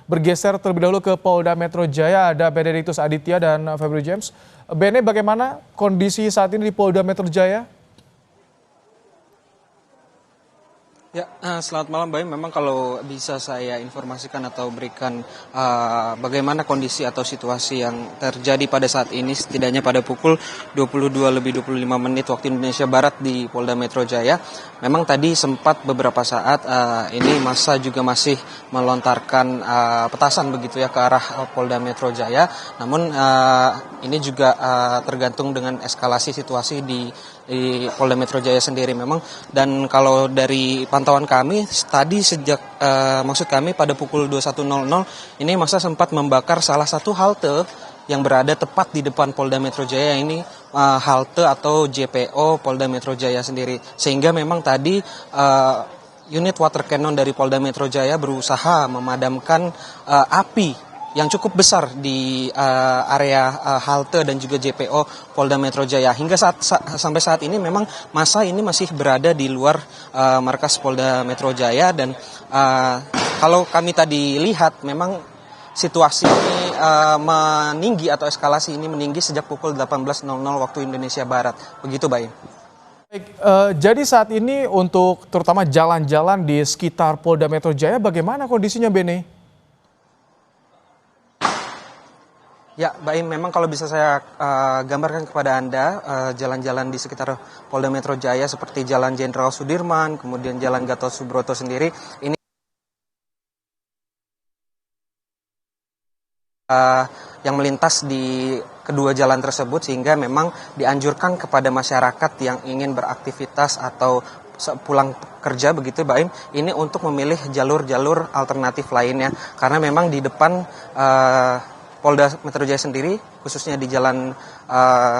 bergeser terlebih dahulu ke Polda Metro Jaya, ada Benedictus Aditya dan Febri James. Bene, bagaimana kondisi saat ini di Polda Metro Jaya? Ya, selamat malam Baim. Memang kalau bisa saya informasikan atau berikan bagaimana kondisi atau situasi yang terjadi pada saat ini, setidaknya pada pukul 22:25 waktu Indonesia Barat di Polda Metro Jaya. Memang tadi sempat beberapa saat ini massa juga masih melontarkan petasan begitu ya ke arah Polda Metro Jaya. Namun ini juga tergantung dengan eskalasi situasi di Polda Metro Jaya sendiri memang. Dan kalau dari pantauan kami tadi maksud kami pada pukul 21.00 ini massa sempat membakar salah satu halte yang berada tepat di depan Polda Metro Jaya, ini halte atau JPO Polda Metro Jaya sendiri, sehingga memang tadi unit water cannon dari Polda Metro Jaya berusaha memadamkan api yang cukup besar di area halte dan juga JPO Polda Metro Jaya. Hingga sampai saat ini memang massa ini masih berada di luar markas Polda Metro Jaya, dan kalau kami tadi lihat memang situasi ini meninggi atau eskalasi ini meninggi sejak pukul 18.00 waktu Indonesia Barat. Begitu, Baim. Baik, jadi saat ini untuk terutama jalan-jalan di sekitar Polda Metro Jaya, bagaimana kondisinya, Bene? Ya, Baim, memang kalau bisa saya gambarkan kepada Anda, jalan-jalan di sekitar Polda Metro Jaya seperti Jalan Jenderal Sudirman, kemudian Jalan Gatot Subroto sendiri, ini yang melintas di kedua jalan tersebut, sehingga memang dianjurkan kepada masyarakat yang ingin beraktivitas atau pulang kerja begitu, Baim, ini untuk memilih jalur-jalur alternatif lainnya, karena memang di depan Polda Metro Jaya sendiri, khususnya di Jalan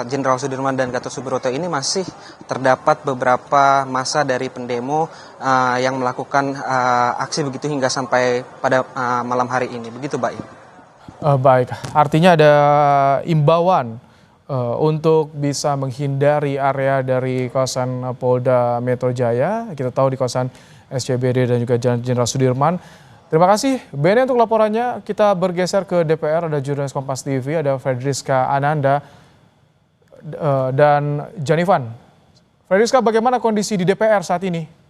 Jenderal Sudirman dan Gatot Subroto ini masih terdapat beberapa massa dari pendemo yang melakukan aksi begitu hingga sampai pada malam hari ini. Begitu, Baim. Baik, artinya ada imbauan untuk bisa menghindari area dari kawasan Polda Metro Jaya. Kita tahu di kawasan SCBD dan juga Jalan Jenderal Sudirman. Terima kasih, Bene, untuk laporannya. Kita bergeser ke DPR, ada jurnalis Kompas TV, ada Fredriska Ananda dan Janivan. Fredriska, bagaimana kondisi di DPR saat ini?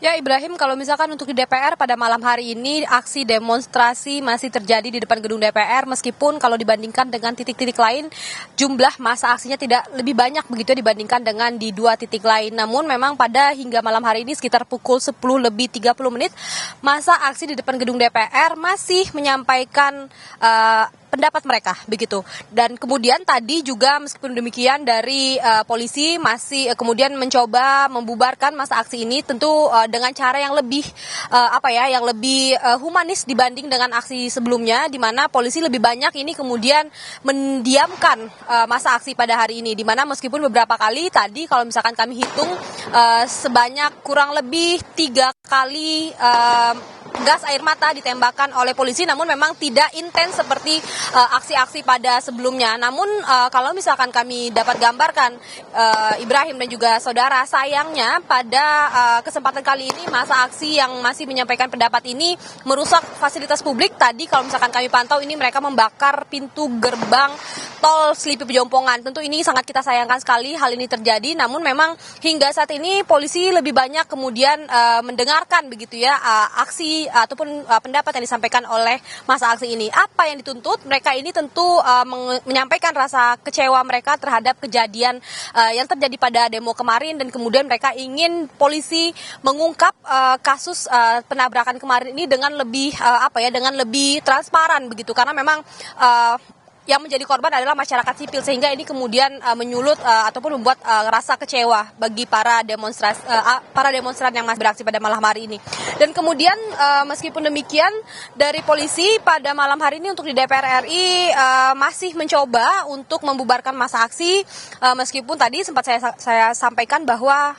Ya, Ibrahim, kalau misalkan untuk di DPR pada malam hari ini aksi demonstrasi masih terjadi di depan gedung DPR, meskipun kalau dibandingkan dengan titik-titik lain jumlah massa aksinya tidak lebih banyak begitu dibandingkan dengan di dua titik lain. Namun memang pada hingga malam hari ini sekitar pukul 10:30 massa aksi di depan gedung DPR masih menyampaikan pendapat mereka begitu. Dan kemudian tadi juga meskipun demikian dari polisi masih kemudian mencoba membubarkan massa aksi ini, tentu dengan cara yang lebih humanis dibanding dengan aksi sebelumnya, di mana polisi lebih banyak ini kemudian mendiamkan massa aksi pada hari ini, di mana meskipun beberapa kali tadi kalau misalkan kami hitung sebanyak kurang lebih 3 kali gas air mata ditembakkan oleh polisi, namun memang tidak intens seperti aksi-aksi pada sebelumnya. Namun kalau misalkan kami dapat gambarkan, Ibrahim dan juga saudara, sayangnya pada kesempatan kali ini masa aksi yang masih menyampaikan pendapat ini merusak fasilitas publik. Tadi kalau misalkan kami pantau ini mereka membakar pintu gerbang tol Selipi Pejompongan. Tentu ini sangat kita sayangkan sekali hal ini terjadi, namun memang hingga saat ini polisi lebih banyak kemudian mendengarkan begitu ya aksi ataupun pendapat yang disampaikan oleh masa aksi ini. Apa yang dituntut? Mereka ini tentu menyampaikan rasa kecewa mereka terhadap kejadian yang terjadi pada demo kemarin, dan kemudian mereka ingin polisi mengungkap kasus penabrakan kemarin ini dengan lebih dengan lebih transparan begitu, karena memang yang menjadi korban adalah masyarakat sipil, sehingga ini kemudian menyulut ataupun membuat rasa kecewa bagi para demonstran yang masih beraksi pada malam hari ini. Dan kemudian meskipun demikian dari polisi pada malam hari ini untuk di DPR RI masih mencoba untuk membubarkan massa aksi, meskipun tadi sempat saya sampaikan bahwa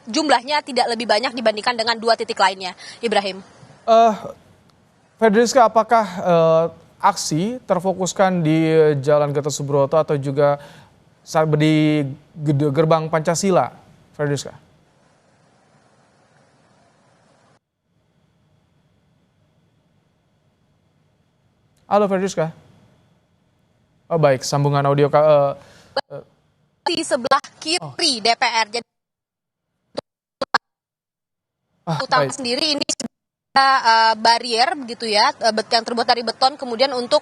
jumlahnya tidak lebih banyak dibandingkan dengan dua titik lainnya. Ibrahim. Fedriska, apakah aksi terfokuskan di Jalan Gatot Subroto atau juga di gerbang Pancasila, Fedriska? Halo Ferdriska. Oh baik, sambungan audio Di sebelah kiri DPR. Jadi utama baik. sendiri ini barier begitu ya, yang terbuat dari beton kemudian untuk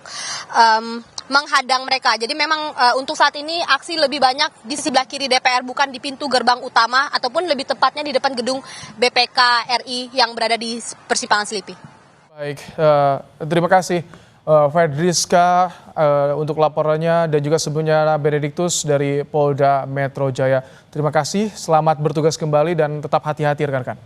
menghadang mereka. Jadi memang untuk saat ini aksi lebih banyak di sebelah kiri DPR, bukan di pintu gerbang utama ataupun lebih tepatnya di depan gedung BPK RI yang berada di Persimpangan Selipi. Baik, terima kasih Ferdriska untuk laporannya dan juga sebelumnya Benediktus dari Polda Metro Jaya. Terima kasih, selamat bertugas kembali dan tetap hati-hati rekan-rekan.